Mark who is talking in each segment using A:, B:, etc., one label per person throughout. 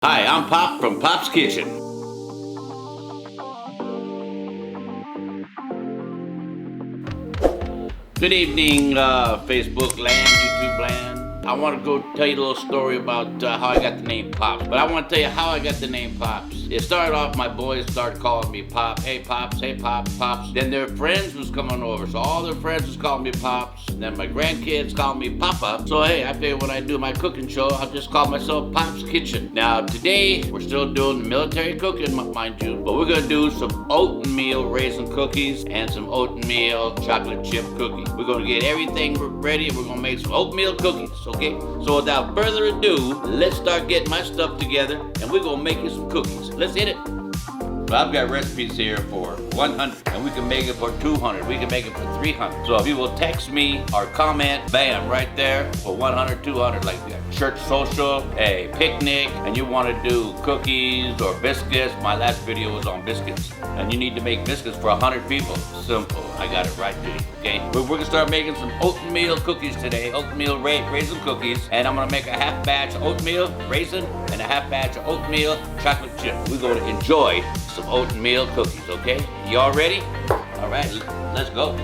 A: Hi, I'm Pop from Pop's Kitchen. Good evening, Facebook land, YouTube land. I want to go tell you a little story about how I got the name Pops. But I want to tell you how I got the name Pops. It started off, my boys started calling me Pop. Hey, Pops, hey, Pops, Pops. Then their friends was coming over, so all their friends was calling me Pops. And then my grandkids called me Papa. So hey, I figured when I do my cooking show, I'll just call myself Pop's Kitchen. Now today, we're still doing military cooking, mind you, but we're gonna do some oatmeal raisin cookies and some oatmeal chocolate chip cookies. We're gonna get everything ready and we're gonna make some oatmeal cookies, okay? So without further ado, let's start getting my stuff together and we're gonna make you some cookies. Let's hit it. Well, I've got recipes here for 100 and we can make it for 200. We can make it for 300. So if you will text me or comment, bam, right there for 100, 200, like church social, a picnic, and you want to do cookies or biscuits. My last video was on biscuits. And you need to make biscuits for 100 people. Simple. I got it right to you, okay? We're gonna start making some oatmeal cookies today. Oatmeal raisin cookies. And I'm gonna make a half batch of oatmeal raisin and a half batch of oatmeal chocolate chip. We're gonna enjoy some oatmeal cookies, okay? Y'all ready? All right, let's go.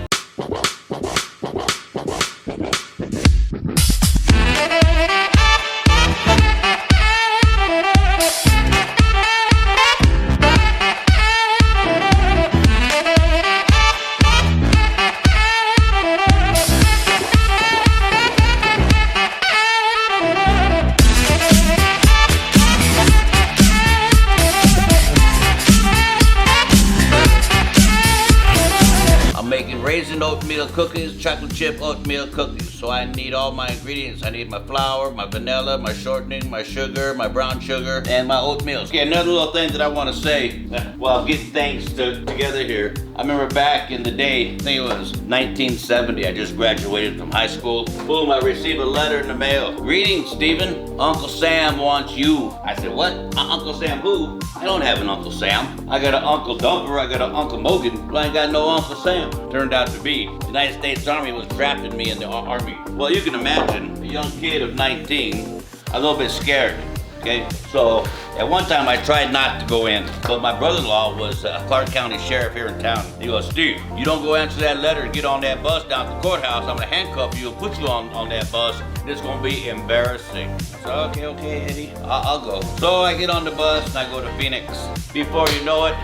A: Raisin oatmeal cookies, chocolate chip oatmeal cookies. So I need all my ingredients. I need my flour, my vanilla, my shortening, my sugar, my brown sugar, and my oatmeal. Okay, another little thing that I want to say while getting things together here. I remember back in the day, I think it was 1970, I just graduated from high school. Boom, I received a letter in the mail. Greetings, Stephen. Uncle Sam wants you. I said, what? Uncle Sam who? I don't have an Uncle Sam. I got an Uncle Dumper, I got an Uncle Mogan, but I ain't got no Uncle Sam. Turned out to be the United States Army was drafting me in the Army. Well, you can imagine, a young kid of 19, a little bit scared, okay? So, at one time I tried not to go in, but my brother-in-law was Clark County Sheriff here in town. He goes, Steve, you don't go answer that letter and get on that bus down to the courthouse, I'm gonna handcuff you and put you on that bus. It's gonna be embarrassing. So, okay, Eddie, I'll go. So I get on the bus and I go to Phoenix. Before you know it,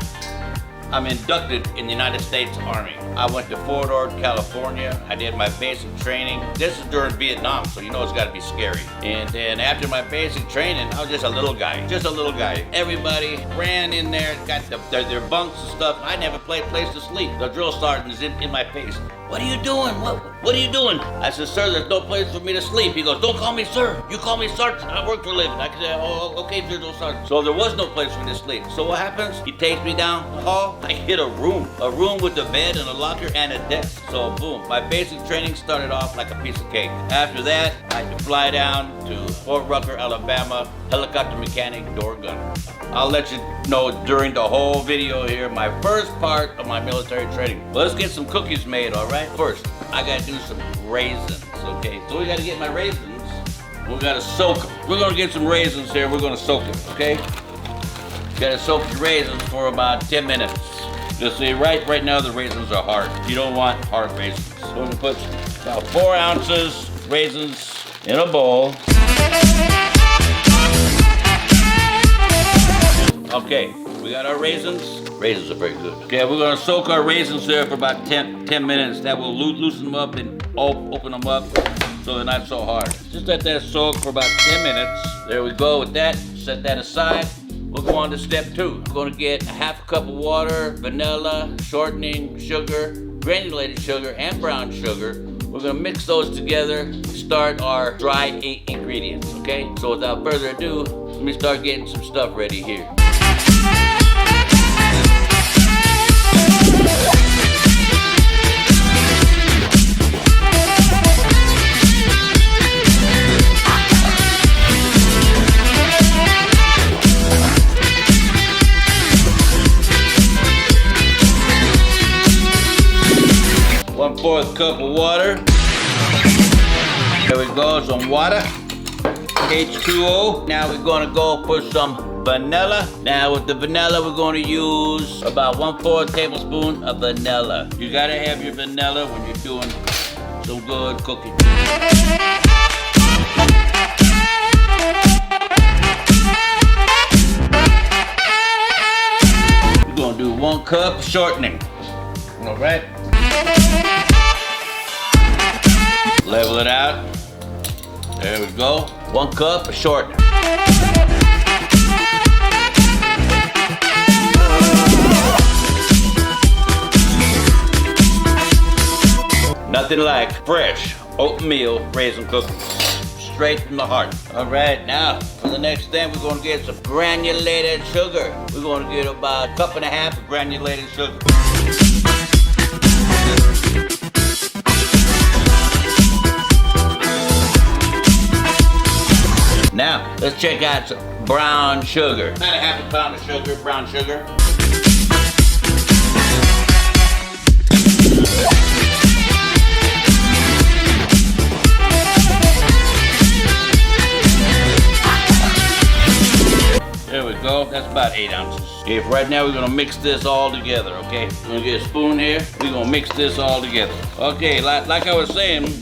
A: I'm inducted in the United States Army. I went to Fort Ord, California. I did my basic training. This is during Vietnam, so you know it's gotta be scary. And then after my basic training, I was just a little guy. Everybody ran in there, got their bunks and stuff. I never played place to sleep. The drill sergeant is in my face. What are you doing? What are you doing? I said, sir, there's no place for me to sleep. He goes, don't call me sir. You call me sergeant. I work for a living. I said, oh, okay, drill sergeant. So there was no place for me to sleep. So what happens? He takes me down the hall. I hit a room with a bed and a locker and a desk. So boom, my basic training started off like a piece of cake. After that, I had to fly down to Fort Rucker, Alabama, helicopter mechanic, door gunner. I'll let you know during the whole video here, my first part of my military training. Well, let's get some cookies made, all right? First, I gotta do some raisins, okay? So we gotta get my raisins. We gotta soak them. We're gonna get some raisins here. We're gonna soak them, okay? Gotta soak the raisins for about 10 minutes. Just see, right now the raisins are hard. You don't want hard raisins. So we're gonna put about 4 ounces raisins in a bowl. Okay, we got our raisins. Raisins are very good. Okay, we're gonna soak our raisins there for about 10 minutes. That will loosen them up and open them up so they're not so hard. Just let that soak for about 10 minutes. There we go with that. Set that aside. We'll go on to step 2. We're gonna get a half a cup of water, vanilla, shortening, sugar, granulated sugar, and brown sugar. We're gonna mix those together, start our dry ingredients, okay? So without further ado, let me start getting some stuff ready here. One-fourth cup of water. There we go, some water. H2O. Now we're gonna go for some vanilla. Now with the vanilla, we're gonna use about 1/4 tablespoon of vanilla. You gotta have your vanilla when you're doing some good cooking. We're gonna do 1 cup shortening. All right. Level it out. There we go. 1 cup of shortening. Nothing like fresh oatmeal raisin cookies. Straight from the heart. All right, now for the next thing, we're gonna get some granulated sugar. We're gonna get about 1.5 cups of granulated sugar. Now, let's check out some brown sugar. About 1/2 pound of sugar, brown sugar. There we go, that's about 8 ounces. Okay, for right now we're gonna mix this all together, okay? We're gonna get a spoon here, we're gonna mix this all together. Okay, like I was saying,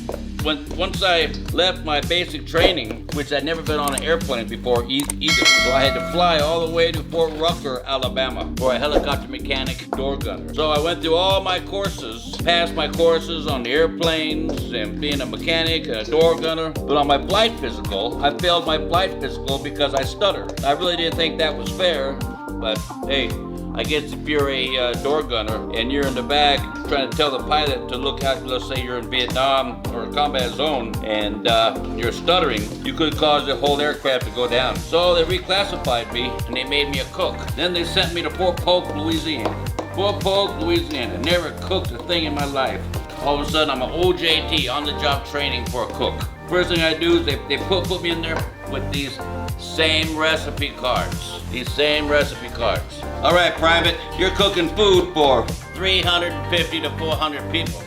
A: once I left my basic training, which I'd never been on an airplane before either, so I had to fly all the way to Fort Rucker, Alabama, for a helicopter mechanic door gunner. So I went through all my courses, passed my courses on the airplanes and being a mechanic and a door gunner. But on my flight physical, I failed my flight physical because I stutter. I really didn't think that was fair, but hey, I guess if you're a door gunner and you're in the back trying to tell the pilot to look out, let's say you're in Vietnam or a combat zone and you're stuttering, you could cause the whole aircraft to go down. So they reclassified me and they made me a cook. Then they sent me to Fort Polk, Louisiana. Fort Polk, Louisiana. Never cooked a thing in my life. All of a sudden I'm an OJT, on the job training for a cook. First thing I do is they put me in there with these same recipe cards. These same recipe cards. All right, Private, you're cooking food for 350 to 400 people.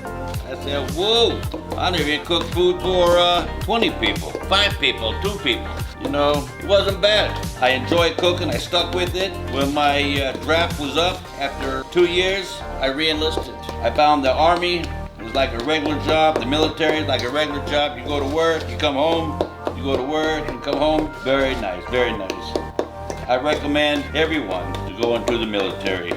A: I said, whoa, I never even cooked food for 20 people, 5 people, 2 people. You know, it wasn't bad. I enjoyed cooking, I stuck with it. When my draft was up, after 2 years, I re-enlisted. I found the Army. It was like a regular job. The military is like a regular job. You go to work, you come home, you go to work and come home. Very nice, very nice. I recommend everyone to go into the military.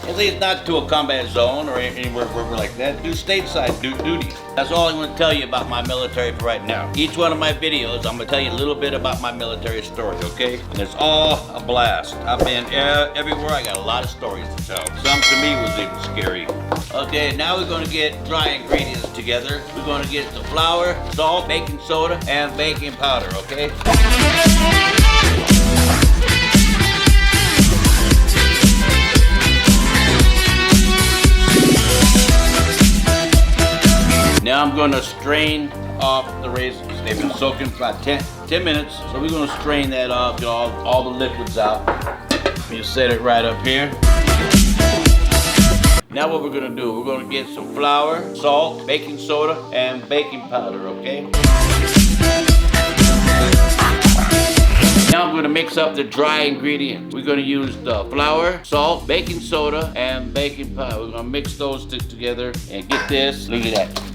A: At least not to a combat zone or anywhere like that. Do stateside duties. That's all I'm going to tell you about my military for right now. Each one of my videos, I'm going to tell you a little bit about my military story, okay? And it's all a blast. I've been everywhere. I got a lot of stories to tell. Some to me was even scary. Okay, now we're going to get dry ingredients together. We're going to get the flour, salt, baking soda, and baking powder, okay? Now I'm going to strain off the raisins. They've been soaking for about 10 minutes, so we're going to strain that off, get all the liquids out. You set it right up here. Now what we're going to do, we're going to get some flour, salt, baking soda, and baking powder, okay? Now I'm going to mix up the dry ingredients. We're going to use the flour, salt, baking soda, and baking powder. We're going to mix those together and get this. Look at that.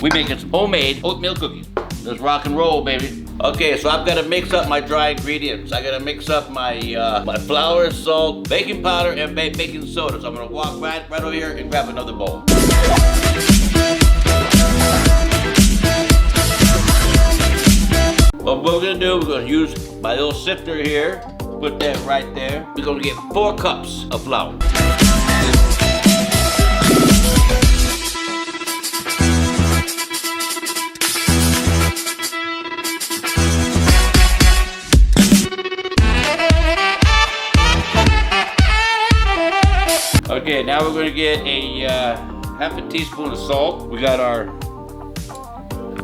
A: We're making some homemade oatmeal cookies. Let's rock and roll, baby. Okay, so I've got to mix up my dry ingredients. I got to mix up my my flour, salt, baking powder, and baking soda. So I'm going to walk right over here and grab another bowl. What we're going to do, we're going to use my little sifter here. Put that right there. We're going to get 4 cups of flour. Okay, now we're going to get a half a teaspoon of salt. We got our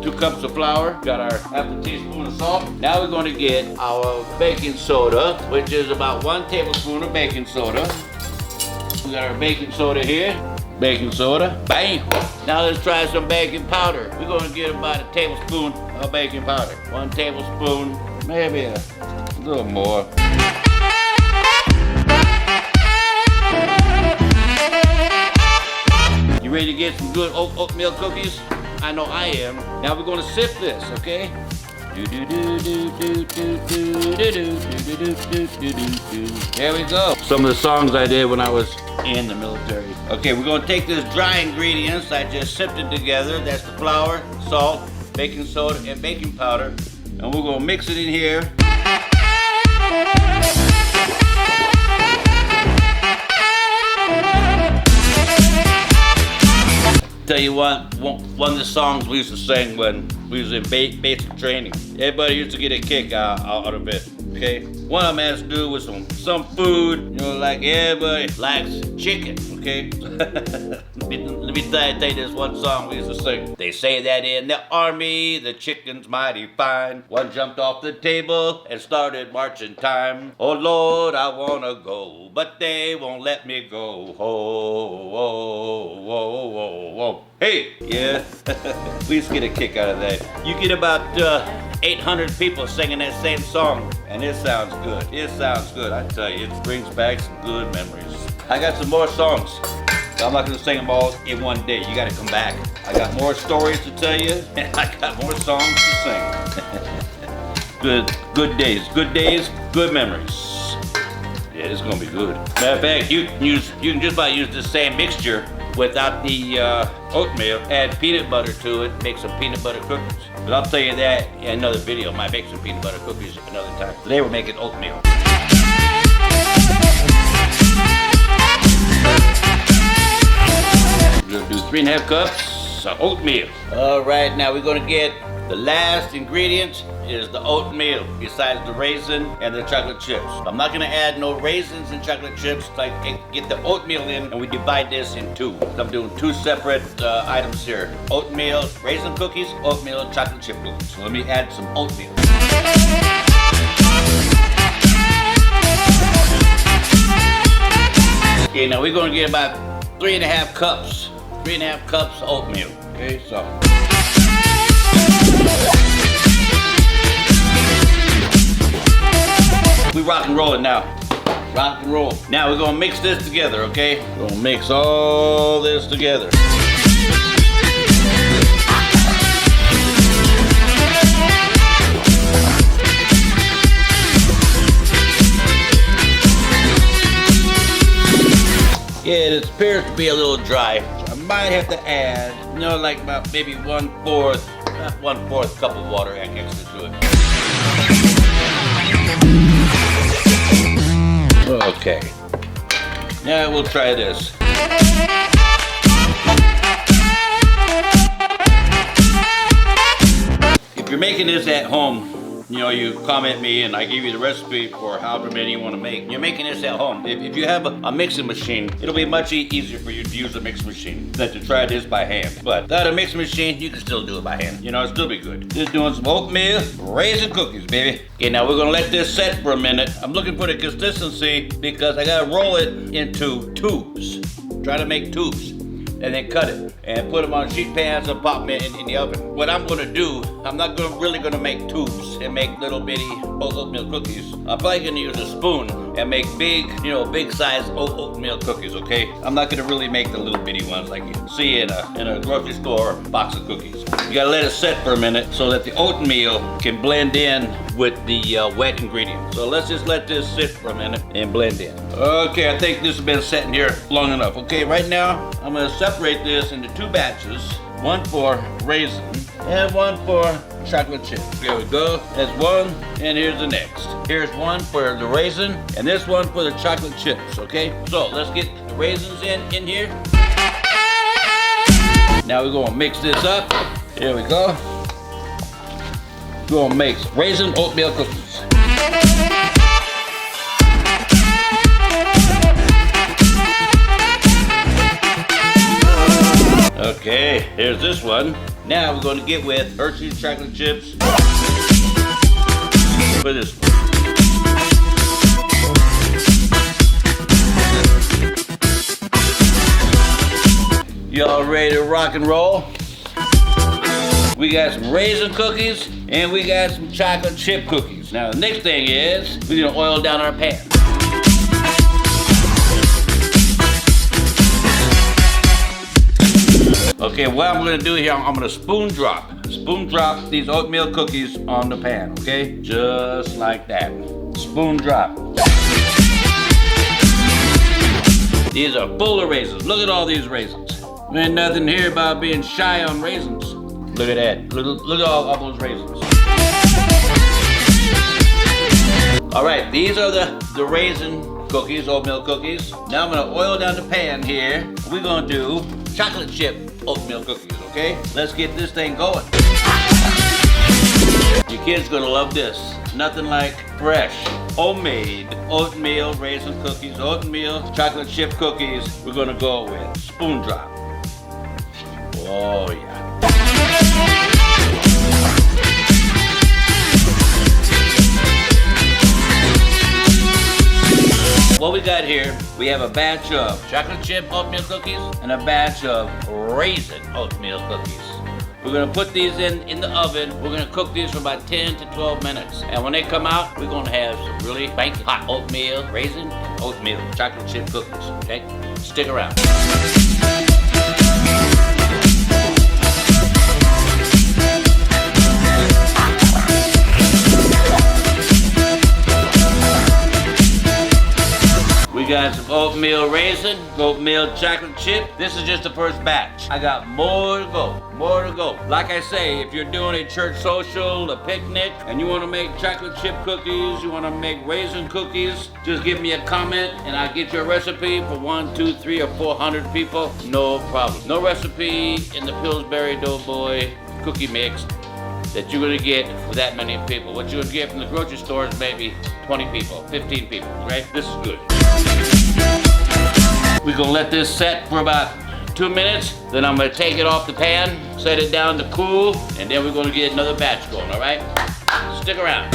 A: 2 cups of flour, got our half a teaspoon of salt. Now we're going to get our baking soda, which is about 1 tablespoon of baking soda. We got our baking soda here. Baking soda, bam! Now let's try some baking powder. We're going to get about a tablespoon of baking powder. 1 tablespoon, maybe a little more. You ready to get some good oatmeal cookies? I know I am. Now we're gonna sift this, okay? There we go. Some of the songs I did when I was in the military. Okay, we're gonna take this dry ingredients I just sifted together. That's the flour, salt, baking soda, and baking powder. And we're gonna mix it in here. Tell you what, one of the songs we used to sing when we was in basic training. Everybody used to get a kick out of it, okay? One of them has to do with some food, you know, like everybody likes chicken, okay? Let me tell you this one song we used to sing. They say that in the army, the chicken's mighty fine. One jumped off the table and started marching time. Oh Lord, I wanna go, but they won't let me go. Oh, oh, oh, oh, oh. Hey, yeah, we used to get a kick out of that. You get about 800 people singing that same song, and it sounds good. It sounds good, I tell you. It brings back some good memories. I got some more songs. I'm not gonna sing them all in one day. You gotta come back. I got more stories to tell you, and I got more songs to sing. Good days, good memories. Yeah, it's gonna be good. Matter of fact, you can just about use the same mixture without the oatmeal. Add peanut butter to it, make some peanut butter cookies. But I'll tell you that in another video. I might make some peanut butter cookies another time. Today we're making oatmeal. We're gonna do 3½ cups of oatmeal. All right, now we're gonna get the last ingredient is the oatmeal, besides the raisin and the chocolate chips. I'm not gonna add no raisins and chocolate chips. I get the oatmeal in, and we divide this in two. I'm doing 2 separate items here. Oatmeal raisin cookies, oatmeal chocolate chip cookies. So let me add some oatmeal. Okay, now we're gonna get about 3½ cups. 3½ cups of oatmeal. Okay, so. We rock and roll it now. Rock and roll. Now we're gonna mix this together, okay? We're gonna mix all this together. Yeah, it appears to be a little dry. I might have to add, you know, like about maybe 1/4 cup of water extra to it. Okay. Now we'll try this. If you're making this at home, you know, you comment me and I give you the recipe for however many you want to make. You're making this at home. If you have a mixing machine, it'll be much easier for you to use a mixing machine than to try this by hand. But without a mixing machine, you can still do it by hand. You know, it'll still be good. Just doing some oatmeal, raisin cookies, baby. Okay, now we're gonna let this set for a minute. I'm looking for the consistency because I gotta roll it into tubes. Try to make tubes. And then cut it and put them on sheet pans and pop them in the oven. What I'm gonna do, I'm not really gonna make tubes and make little bitty oatmeal cookies. I'm probably gonna use a spoon and make big, you know, big size oatmeal cookies, okay? I'm not gonna really make the little bitty ones like you see in a grocery store box of cookies. You gotta let it set for a minute so that the oatmeal can blend in with the wet ingredients. So let's just let this sit for a minute and blend in. Okay, I think this has been sitting here long enough. Okay, right now I'm gonna separate this into 2 batches. One for raisin and one for chocolate chip. Here we go. That's one, and here's the next. Here's one for the raisin, and this one for the chocolate chips, okay? So let's get the raisins in here. Now we're gonna mix this up. Here we go. We're gonna make raisin oatmeal cookies. Okay, here's this one. Now we're going to get with Hershey's chocolate chips for this one. Y'all ready to rock and roll? we got some raisin cookies, and we got some chocolate chip cookies. Now the next thing is, we're gonna oil down our pan. Okay, what I'm gonna do here, I'm gonna spoon drop these oatmeal cookies on the pan, okay? Just like that. Spoon drop. These are full of raisins. Look at all these raisins. There ain't nothing here about being shy on raisins. Look at that. Look at all those raisins. All right, these are the raisin cookies, oatmeal cookies. Now I'm gonna oil down the pan here. We're gonna do chocolate chip oatmeal cookies, okay? Let's get this thing going. Your kid's gonna love this. Nothing like fresh, homemade oatmeal raisin cookies, oatmeal chocolate chip cookies. We're gonna go with spoon drop. Oh yeah. What we got here, we have a batch of chocolate chip oatmeal cookies and a batch of raisin oatmeal cookies. We're gonna put these in the oven. We're gonna cook these for about 10 to 12 minutes. And when they come out, we're gonna have some really spanky hot oatmeal, raisin, oatmeal, chocolate chip cookies, okay? Stick around. We got some oatmeal raisin, oatmeal chocolate chip. This is just the first batch. I got more to go, more to go. Like I say, if you're doing a church social, a picnic, and you wanna make chocolate chip cookies, you wanna make raisin cookies, just give me a comment and I'll get you a recipe for 1, 2, 3, or 400 people. No problem. No recipe in the Pillsbury Doughboy cookie mix that you're gonna get for that many people. What you're gonna get from the grocery store is maybe 20 people, 15 people, right? This is good. We're gonna let this set for about 2 minutes, then I'm gonna take it off the pan, set it down to cool, and then we're gonna get another batch going, all right? Stick around.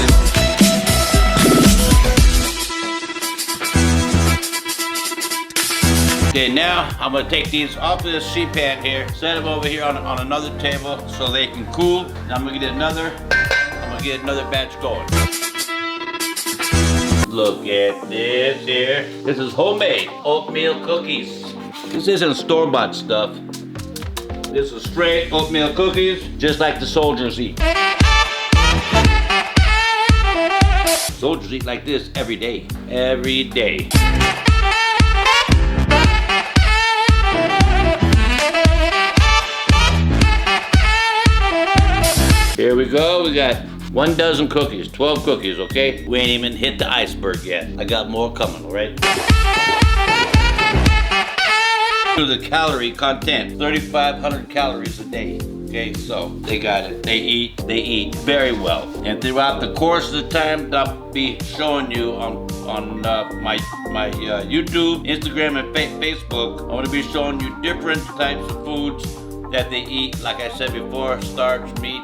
A: Okay, now I'm gonna take these off of this sheet pan here, set them over here on another table so they can cool. Now I'm gonna get another batch going. Look at this here. This is homemade oatmeal cookies. This isn't store-bought stuff. This is straight oatmeal cookies, just like the soldiers eat. Soldiers eat like this every day. Every day. Here we go. We got 1 dozen cookies, 12 cookies, okay? We ain't even hit the iceberg yet. I got more coming, all right? To the calorie content, 3,500 calories a day. Okay, so they got it. They eat very well. And throughout the course of the time, I'll be showing you on my YouTube, Instagram, and Facebook. I'm gonna be showing you different types of foods that they eat. Like I said before, starch, meat,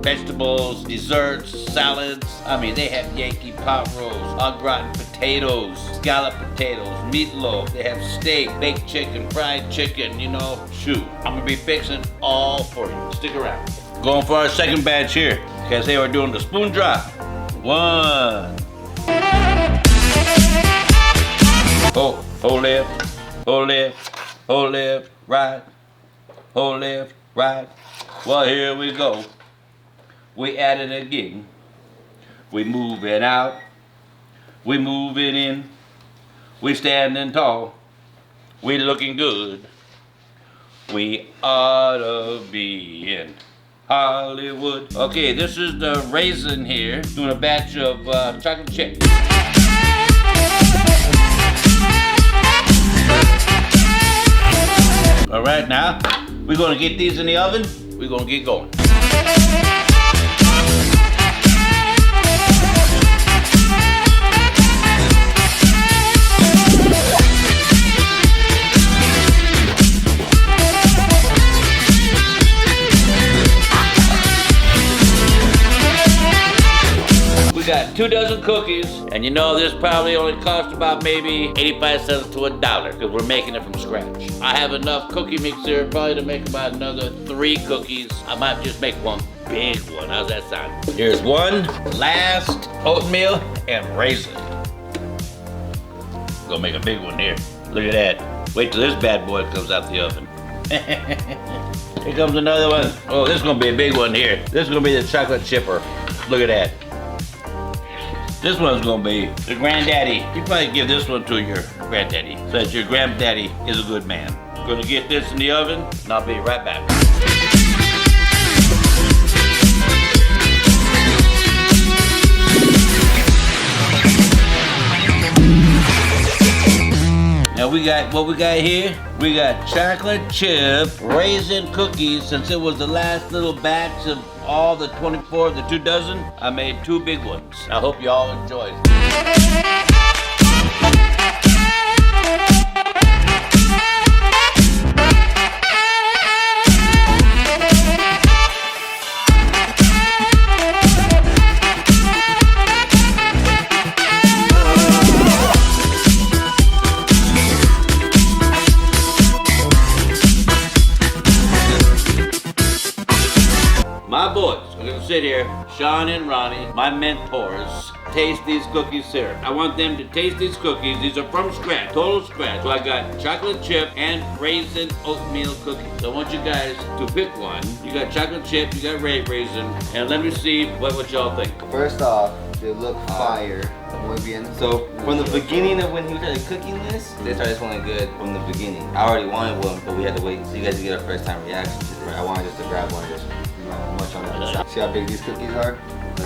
A: vegetables, desserts, salads. I mean, they have Yankee pot rolls, au gratin potatoes, scallop potatoes, meatloaf. They have steak, baked chicken, fried chicken, you know. Shoot, I'm gonna be fixing all for you. Stick around. Going for our second batch here, because they were doing the spoon drop. 1. Oh, hold left, right. Hold left, right. Well, here we go. We at it again. We moving out. We moving in. We standing tall. We looking good. We ought to be in Hollywood. Okay, this is the raisin here. Doing a batch of chocolate chip. All right, now we're gonna get these in the oven. We're gonna get going. We got 2 dozen cookies, and you know this probably only cost about maybe 85 cents to $1 because we're making it from scratch. I have enough cookie mix here probably to make about another 3 cookies. I might just make one big one. How's that sound? Here's one last oatmeal and raisin. Gonna make a big one here. Look at that. Wait till this bad boy comes out the oven. Here comes another one. Oh, this is gonna be a big one here. This is gonna be the chocolate chipper. Look at that. This one's gonna be the granddaddy. You probably give this one to your granddaddy so that your granddaddy is a good man. Gonna get this in the oven, and I'll be right back. Now we got what we got here. We got chocolate chip raisin cookies. Since it was the last little batch of all the 24, the 2 dozen, I made 2 big ones. I hope you all enjoy. My boys are gonna sit here, Sean and Ronnie, my mentors, taste these cookies here. I want them to taste these cookies. These are from scratch, total scratch. So I got chocolate chip and raisin oatmeal cookies. So I want you guys to pick one. You got chocolate chip, you got raisin, and let me see what y'all think.
B: First off, they look fire. Muy bien.
C: So from the beginning of when he started cooking this, they started smelling good from the beginning. I already wanted one, but we had to wait so you guys to get our first time reaction to this.
B: I wanted just to grab one and just, much on the side. See how big these cookies are?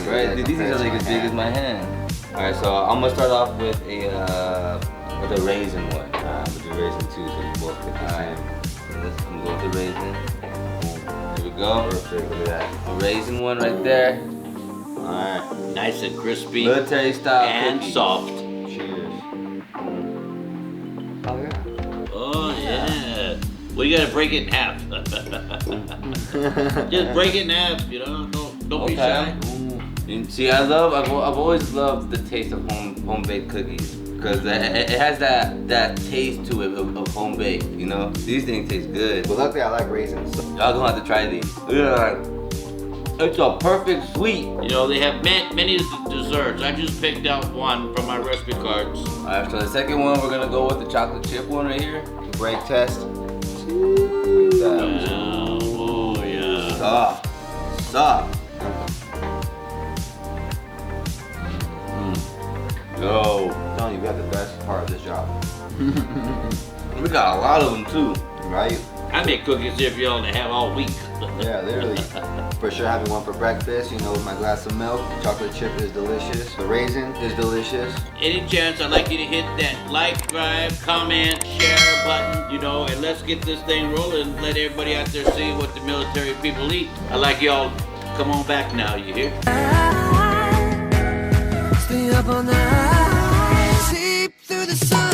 C: Right, these are like as big as my hand. All right, so I'm gonna start off with a raisin one.
B: With the raisin too, so you both pick the same.
C: Let's go with the raisin. Here we go.
B: Perfect, look at that.
C: A raisin one right there.
B: Alright.
A: Nice and crispy
C: Military style
A: and
C: cookie.
A: soft.
B: Cheers.
C: Oh yeah.
A: Oh yeah. Well, you gotta break it in half. Just break it in half, you know. Don't be shy.
C: And see, I've always loved the taste of home baked cookies because it has that taste to it of home baked. You know, these things taste good.
B: But luckily I like raisins. So.
C: Y'all gonna have to try these. Yeah. It's a perfect sweet.
A: You know, they have many desserts. I just picked out one from my recipe cards.
C: Alright, so the second one we're gonna go with the chocolate chip one right here.
B: Break test.
A: Oh yeah.
C: Soft. Yo,
B: I'm telling you, we got the best part of this job.
C: we got a lot of them too.
B: Right?
A: I make cookies here for y'all to have all week.
B: Yeah, literally. For sure having one for breakfast, you know, with my glass of milk. Chocolate chip is delicious. The raisin is delicious.
A: Any chance, I'd like you to hit that like, subscribe, comment, share button, you know, and let's get this thing rolling. Let everybody out there see what the military people eat. I'd like y'all come on back now, you hear?
D: Stay up all night, sleep through the sun.